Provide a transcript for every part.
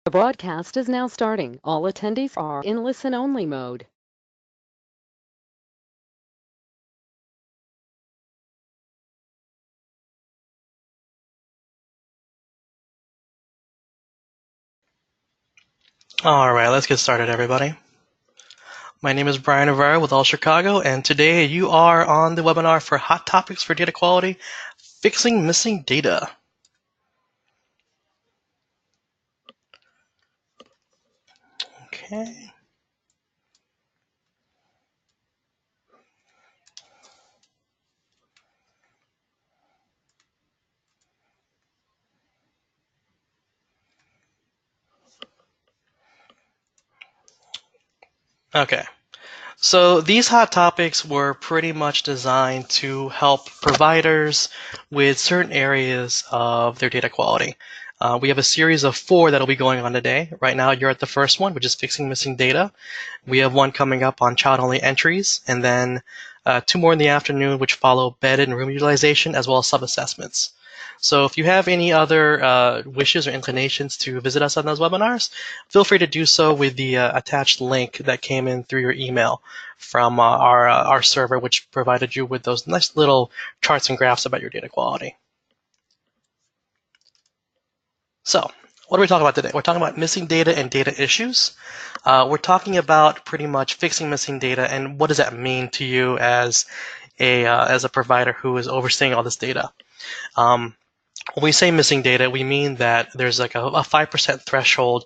The broadcast is now starting. All attendees are in listen-only mode. All right, let's get started, everybody. My name is Brian Rivera with All Chicago, and today you are on the webinar for Hot Topics for Data Quality, Fixing Missing Data. Okay. Okay. So these hot topics were pretty much designed to help providers with certain areas of their data quality. We have a series of 4 that'll be going on today. Right now, you're at the first one, which is fixing missing data. We have one coming up on child-only entries, and then 2 more in the afternoon, which follow bed and room utilization, as well as sub-assessments. So if you have any other wishes or inclinations to visit us on those webinars, feel free to do so with the attached link that came in through your email from our server, which provided you with those nice little charts and graphs about your data quality. So, what are we talking about today? We're talking about missing data and data issues. We're talking about pretty much fixing missing data, and what does that mean to you as a provider who is overseeing all this data. When we say missing data, we mean that there's like a 5% threshold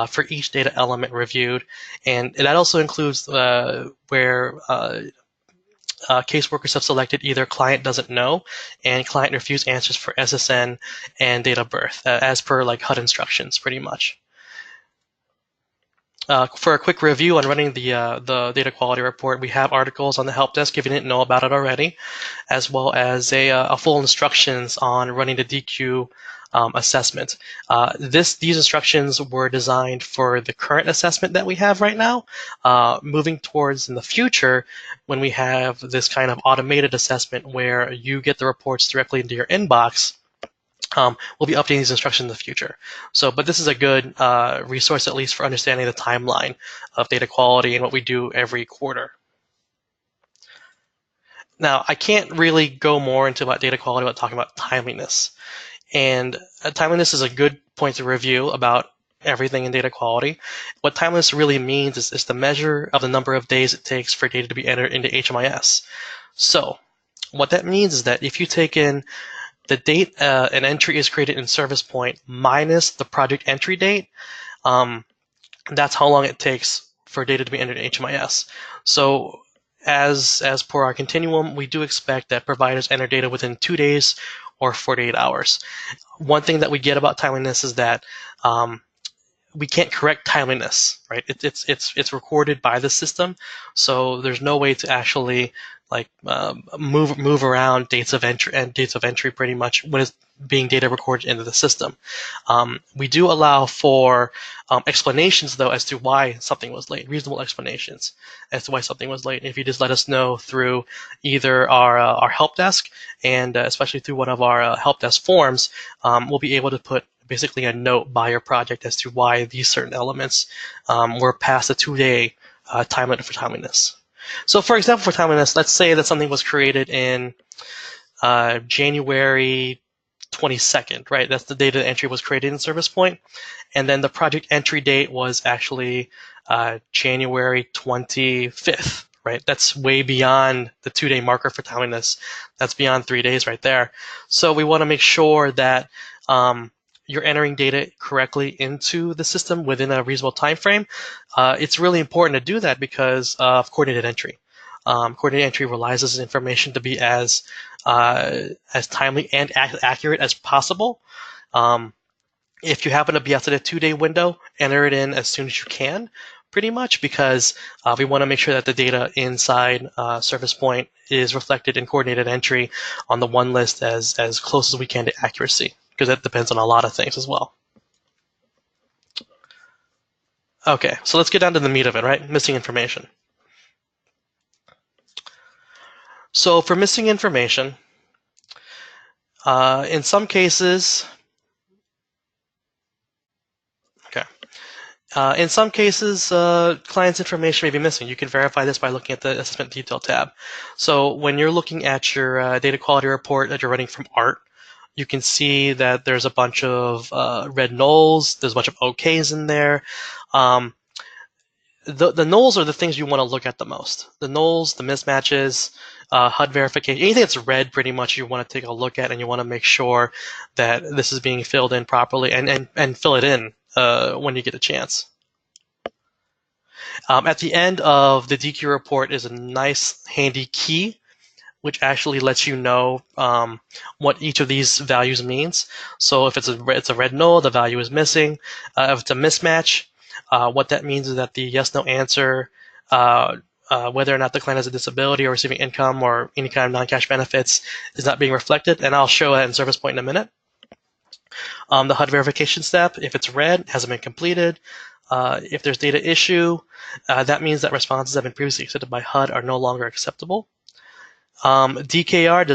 for each data element reviewed, and that also includes where caseworkers have selected either client doesn't know and client refused answers for SSN and date of birth, as per like HUD instructions, pretty much. For a quick review on running the data quality report, we have articles on the help desk if you didn't know about it already, as well as a full instructions on running the DQ assessment. These instructions were designed for the current assessment that we have right now. Moving towards in the future, when we have this kind of automated assessment where you get the reports directly into your inbox, we'll be updating these instructions in the future. But this is a good resource, at least for understanding the timeline of data quality and what we do every quarter. Now, I can't really go more into about data quality without talking about timeliness. And timeliness is a good point to review about everything in data quality. What timeliness really means is the measure of the number of days it takes for data to be entered into HMIS. So what that means is that if you take in the date an entry is created in service point minus the project entry date, that's how long it takes for data to be entered in HMIS. So as per our continuum, we do expect that providers enter data within 2 days or 48 hours. One thing that we get about timeliness is that we can't correct timeliness, right? It's recorded by the system, so there's no way to actually like move around dates of entry pretty much when it's being data recorded into the system. We do allow for explanations though as to why something was late, reasonable explanations as to why something was late. If you just let us know through either our help desk and especially through one of our help desk forms, we'll be able to put basically a note by your project as to why these certain elements were past the 2-day time limit for timeliness. So for example, for timeliness, let's say that something was created in January 22nd, right? That's the date the entry was created in service point. And then the project entry date was actually January 25th, right? That's way beyond the 2-day marker for timeliness. That's beyond 3 days right there. So we want to make sure that you're entering data correctly into the system within a reasonable time frame. It's really important to do that because of coordinated entry. Coordinated entry relies on this information to be as timely and accurate as possible. If you happen to be outside a 2-day window, enter it in as soon as you can, pretty much, because we want to make sure that the data inside Service Point is reflected in coordinated entry on the one list as close as we can to accuracy, because that depends on a lot of things as well. Okay, so let's get down to the meat of it, right? Missing information. So for missing information, in some cases, okay, In some cases, client's information may be missing. You can verify this by looking at the Assessment Detail tab. So when you're looking at your data quality report that you're running from ART, you can see that there's a bunch of red nulls, there's a bunch of OKs in there. Um, the nulls are the things you want to look at the most. The nulls, the mismatches, HUD verification, anything that's red pretty much you want to take a look at, and you want to make sure that this is being filled in properly, and fill it in when you get a chance. At the end of the DQ report is a nice handy key which actually lets you know what each of these values means. So if it's a red null, the value is missing. If it's a mismatch, what that means is that the yes/no answer, whether or not the client has a disability or receiving income or any kind of non-cash benefits, is not being reflected. And I'll show that in Service Point in a minute. The HUD verification step, if it's red, hasn't been completed. If there's data issue, that means that responses that have been previously accepted by HUD are no longer acceptable. DKR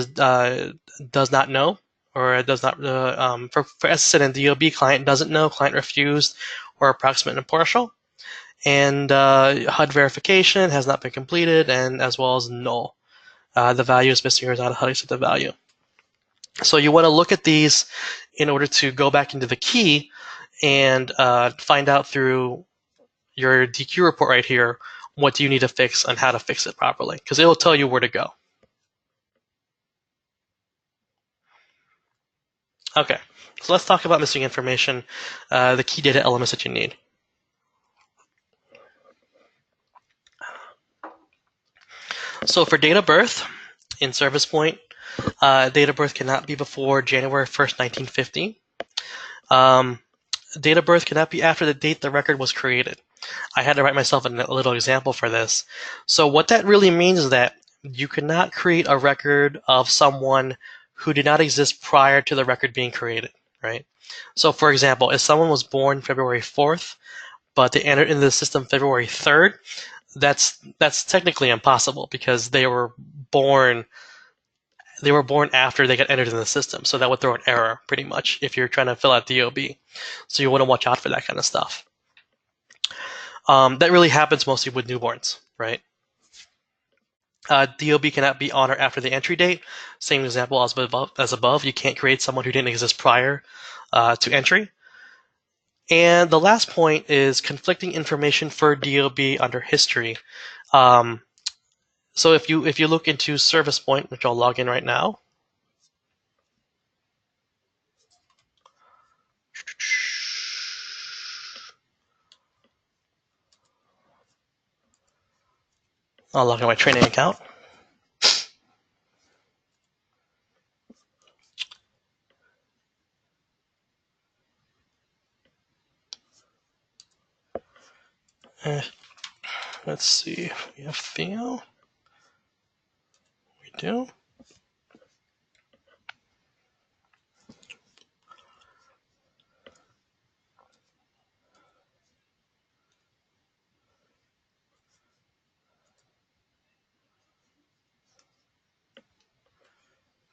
does not know, or does not for SSN and DOB, client doesn't know, client refused, or approximate and partial. And HUD verification has not been completed, and as well as null. The value is missing or is not a HUD accepted value. So you want to look at these in order to go back into the key and find out through your DQ report right here what do you need to fix and how to fix it properly, because it will tell you where to go. Okay, so let's talk about missing information, the key data elements that you need. So for date of birth, in Service Point, date of birth cannot be before January 1st, 1950. Date of birth cannot be after the date the record was created. I had to write myself a little example for this. So what that really means is that you cannot create a record of someone who did not exist prior to the record being created, right? So for example, if someone was born February 4th, but they entered into the system February 3rd, that's technically impossible because they were born after they got entered in the system. So that would throw an error pretty much if you're trying to fill out DOB. So you want to watch out for that kind of stuff. That really happens mostly with newborns, right? DOB cannot be on or after the entry date. Same example as above. You can't create someone who didn't exist prior to entry. And the last point is conflicting information for DOB under history. So if you look into Service Point, which I'll log in right now. I'll log in my training account. Let's see if we have Theo. We do.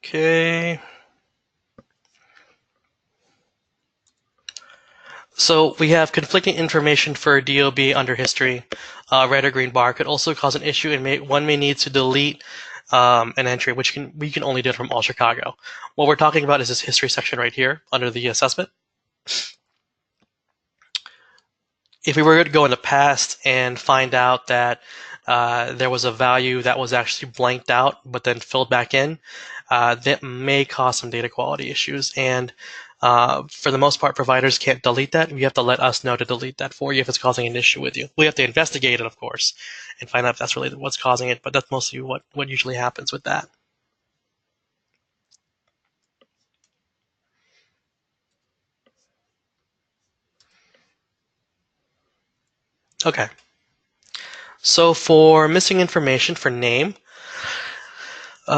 Okay. So we have conflicting information for DOB under history. Red or green bar could also cause an issue, and one may need to delete an entry, which we can only do it from All Chicago. What we're talking about is this history section right here under the assessment. If we were to go in the past and find out that there was a value that was actually blanked out but then filled back in, that may cause some data quality issues. And for the most part, providers can't delete that. You have to let us know to delete that for you if it's causing an issue with you. We have to investigate it, of course, and find out if that's really what's causing it, but that's mostly what usually happens with that. Okay. So for missing information for name,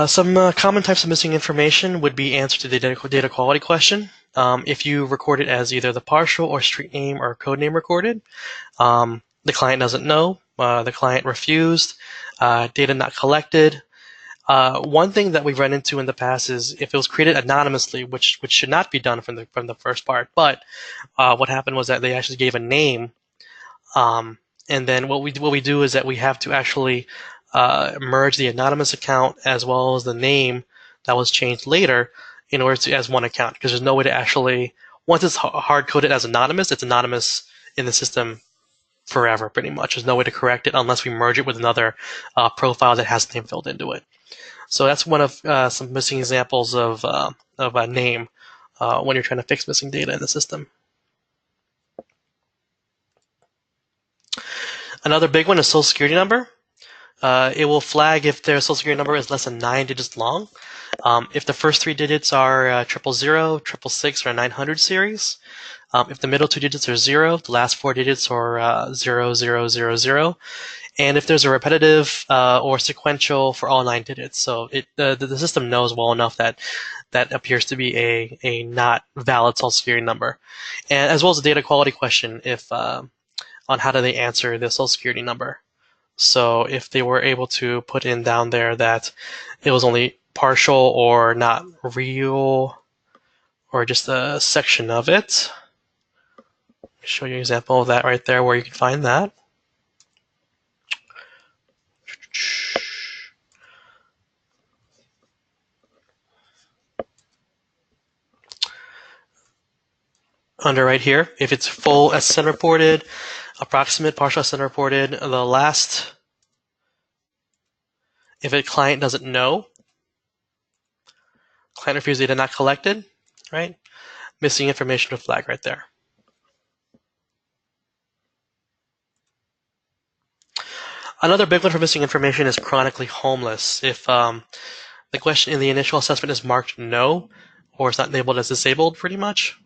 some common types of missing information would be answer to the data quality question. If you record it as either the partial or street name or code name recorded, the client doesn't know, the client refused, data not collected. One thing that we've run into in the past is if it was created anonymously, which should not be done from the first part, but what happened was that they actually gave a name And then what we do is that we have to actually merge the anonymous account as well as the name that was changed later in order to as one account, because there's no way to actually, once it's hard coded as anonymous, it's anonymous in the system forever, pretty much. There's no way to correct it unless we merge it with another profile that has name filled into it. So that's one of some missing examples of a name when you're trying to fix missing data in the system. Another big one is social security number. It will flag if their social security number is less than 9 digits long. If the first 3 digits are 000, 666, or 900 series. If the middle 2 digits are 0, the last 4 digits are 0000, and if there's a repetitive or sequential for all 9 digits. So the system knows well enough that that appears to be a not valid social security number, and as well as a data quality question if on how do they answer the social security number. So if they were able to put in down there that it was only partial or not real or just a section of it, I'll show you an example of that right there where you can find that. Under right here, if it's full SSN reported, approximate partial SSN reported, the last, if a client doesn't know, client refused data not collected, right? Missing information with flag right there. Another big one for missing information is chronically homeless. If the question in the initial assessment is marked no, or it's not labeled as disabled, pretty much.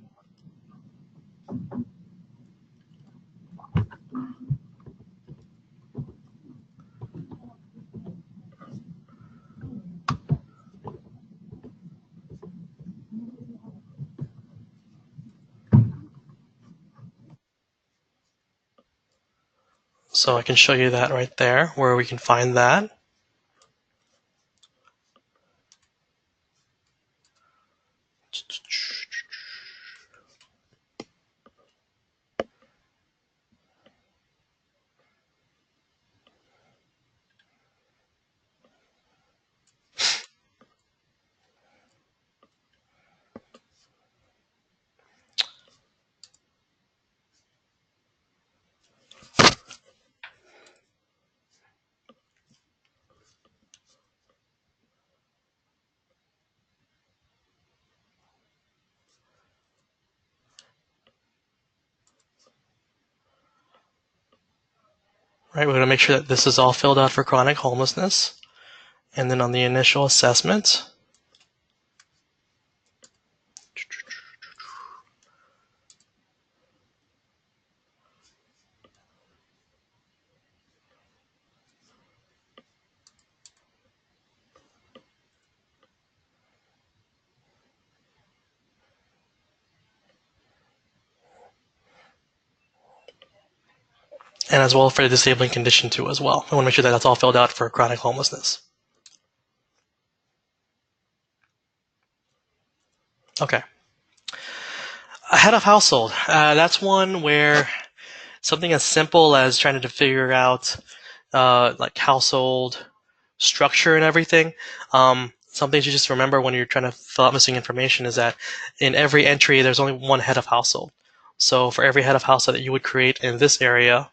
So I can show you that right there, where we can find that. Right, we're going to make sure that this is all filled out for chronic homelessness. And then on the initial assessment, and as well for the disabling condition too as well. I want to make sure that that's all filled out for chronic homelessness. Okay. A head of household. That's one where something as simple as trying to figure out like household structure and everything. Something to just remember when you're trying to fill out missing information is that in every entry, there's only one head of household. So for every head of household that you would create in this area,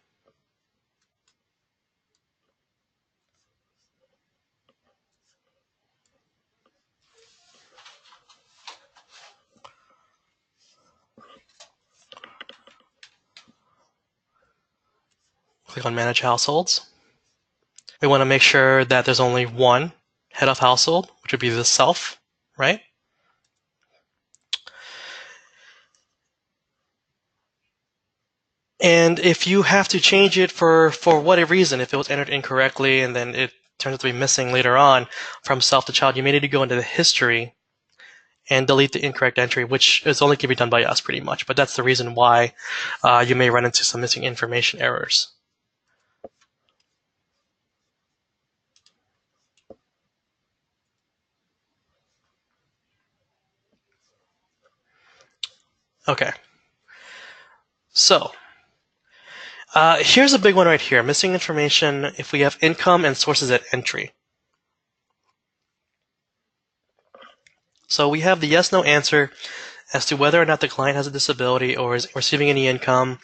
click on Manage Households. We want to make sure that there's only one head of household, which would be the self, right? And if you have to change it for whatever reason, if it was entered incorrectly and then it turns out to be missing later on from self to child, you may need to go into the history and delete the incorrect entry, which is only can be done by us pretty much. But that's the reason why you may run into some missing information errors. Okay. So Here's a big one right here. Missing information if we have income and sources at entry. So we have the yes-no answer as to whether or not the client has a disability or is receiving any income,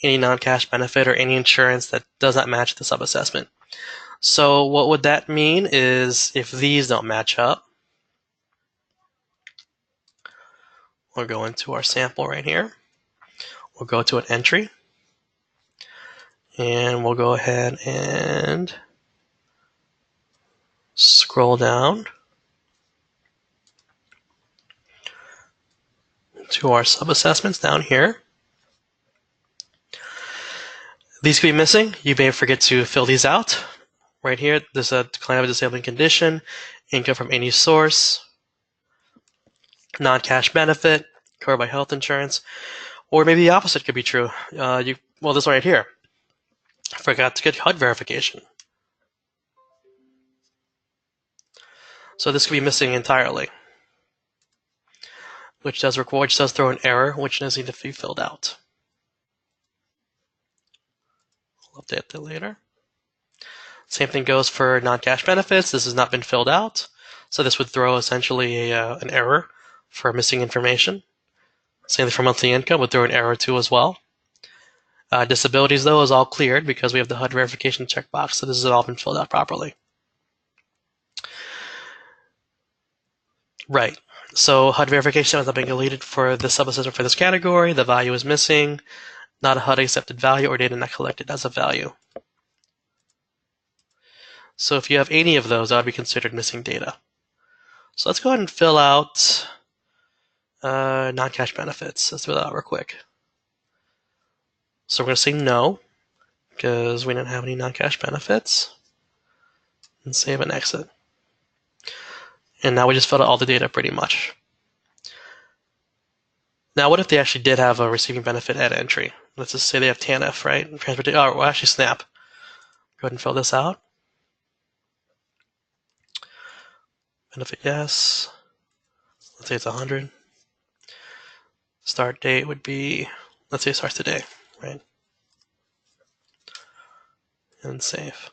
any non-cash benefit, or any insurance that does not match the sub-assessment. So what would that mean is if these don't match up, we'll go into our sample right here. We'll go to an entry, and we'll go ahead and scroll down to our sub-assessments down here. These could be missing. You may forget to fill these out. Right here, there's a client of a disabling condition, income from any source, non-cash benefit, covered by health insurance, or maybe the opposite could be true. Well, this one right here, forgot to get HUD verification. So this could be missing entirely, which does throw an error, which does need to be filled out. We'll update that later. Same thing goes for non-cash benefits. This has not been filled out, so this would throw essentially an error for missing information. Same thing for monthly income would throw an error too as well. Disabilities, though, is all cleared because we have the HUD verification checkbox, so this has all been filled out properly. Right. So HUD verification has not been completed for the sub-assessment for this category. The value is missing, not a HUD accepted value, or data not collected as a value. So if you have any of those, that would be considered missing data. So let's go ahead and fill out non-cash benefits. Let's fill that out real quick. So we're going to say no, because we don't have any non-cash benefits. And save and exit. And now we just filled out all the data pretty much. Now, what if they actually did have a receiving benefit at entry? Let's just say they have TANF, right? Well, actually SNAP. Go ahead and fill this out. Benefit yes. Let's say it's 100. Start date would be, let's say it starts today, right? And save.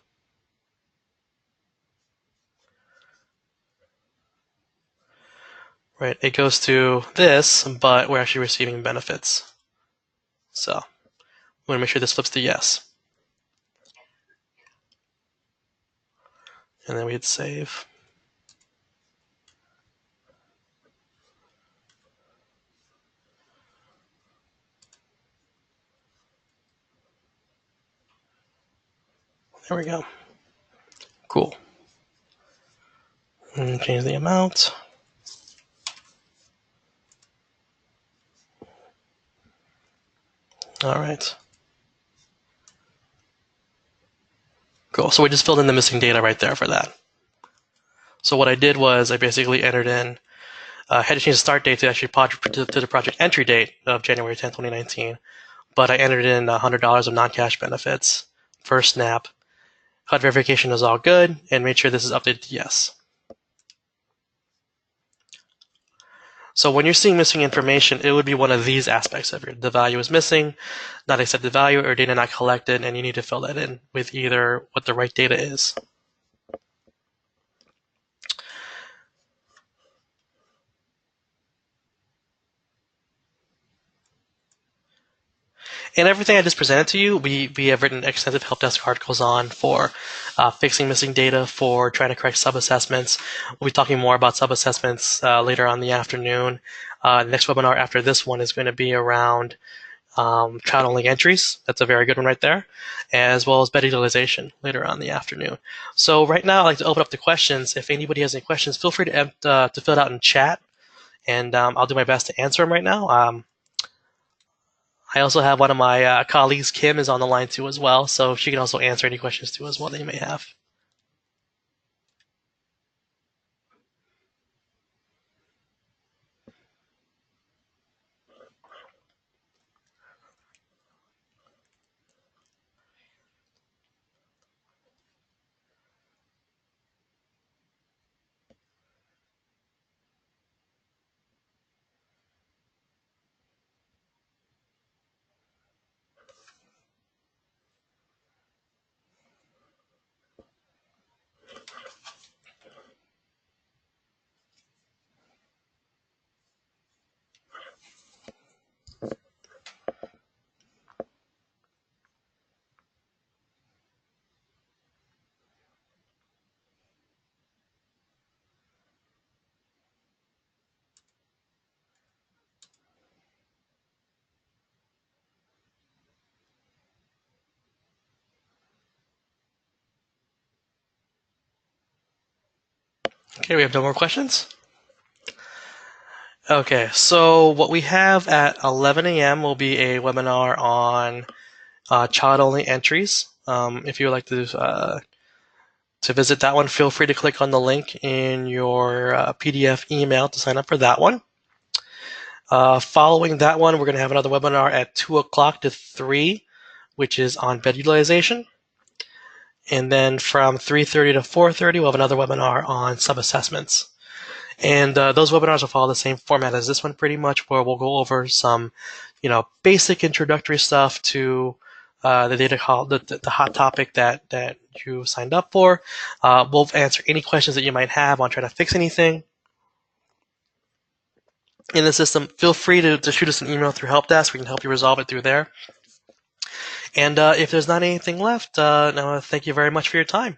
Right, it goes to this, but we're actually receiving benefits. So we want to make sure this flips to yes. And then we hit save. There we go. Cool. And change the amount. All right. Cool. So we just filled in the missing data right there for that. So what I did was I basically entered in, had to change the start date to actually to the project entry date of January 10, 2019. But I entered in $100 of non-cash benefits for SNAP. HUD verification is all good, and made sure this is updated to yes. So when you're seeing missing information, it would be one of these aspects of it. The value is missing, not accepted value, or data not collected, and you need to fill that in with either what the right data is. And everything I just presented to you, we have written extensive help desk articles on for fixing missing data, for trying to correct sub-assessments. We'll be talking more about sub-assessments later on in the afternoon. The next webinar after this one is going to be around child-only entries. That's a very good one right there, as well as bed utilization later on in the afternoon. So right now, I'd like to open up to questions. If anybody has any questions, feel free to fill it out in chat, and I'll do my best to answer them right now. I also have one of my colleagues, Kim, is on the line too as well, so she can also answer any questions too as well that you may have. Okay, we have no more questions? Okay, so what we have at 11 a.m. will be a webinar on child-only entries. If you would like to visit that one, feel free to click on the link in your PDF email to sign up for that one. Following that one, we're going to have another webinar at 2 o'clock to 3, which is on bed utilization. And then from 3:30 to 4:30, we'll have another webinar on sub-assessments. And those webinars will follow the same format as this one pretty much, where we'll go over some, basic introductory stuff to the data call, the hot topic that you signed up for. We'll answer any questions that you might have on trying to fix anything in the system. Feel free to shoot us an email through Help Desk. We can help you resolve it through there. And if there's not anything left, thank you very much for your time.